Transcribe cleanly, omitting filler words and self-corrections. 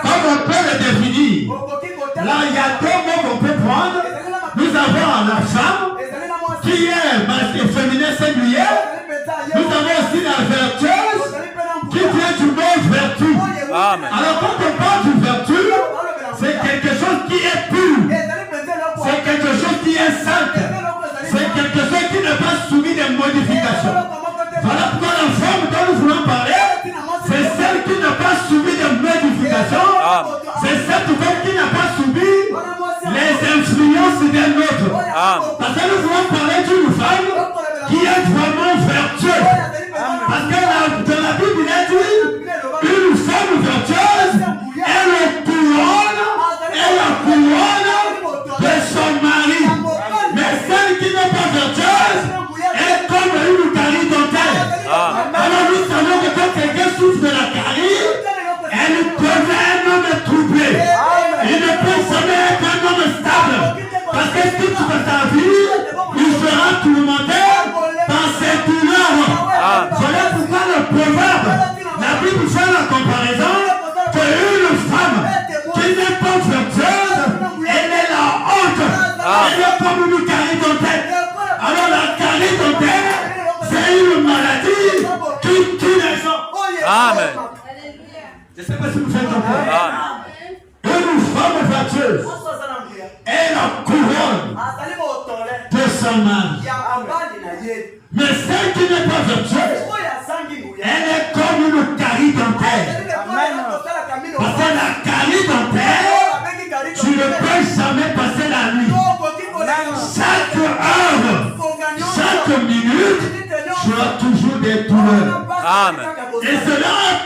comme on peut le définir, là il y a deux mots qu'on peut prendre. Nous avons la femme qui est masculin, féminin singulier. Nous avons aussi la vertueuse qui vient du mot vertu. Amen. Alors quand on parle de vertu, c'est quelque chose qui est pur. C'est quelque chose qui est sainte. C'est quelque chose qui n'est pas soumis des modifications. Voilà pourquoi la femme dont nous voulons parler, c'est celle qui n'a pas subi de modifications. C'est cette femme qui n'a pas subi les influences d'un autre. Parce que nous voulons parler d'une femme qui est vraiment vertueuse. Parce que dans la Bible, il a dit, une femme vertueuse est la couronne de son mari. Mais celle qui n'est pas vertueuse est comme une carie dentaire. Alors nous savons que quand quelqu'un souffre de la carie, elle devient un homme troublé. Il ne peut jamais être un homme stable. Parce que toute sa vie, il sera tourmenté par ses douleurs. Voilà pourquoi le proverbe, la Bible fait la comparaison qu'une femme qui n'est pas vertueuse, elle est la honte. Elle est comme une carie dentaire. Alors la carie dentaire, c'est une maladie qui tue les gens. Amen. Je ne sais pas si vous faites comprendre. Une femme vertueuse est la couronne de son mari. Mais celle qui n'est pas vertueuse, elle est comme une carie dentaire. Parce que la carie dentaire, tu ne peux jamais passer la nuit. Chaque heure, chaque minute, tu as toujours des douleurs. Amen. Et cela est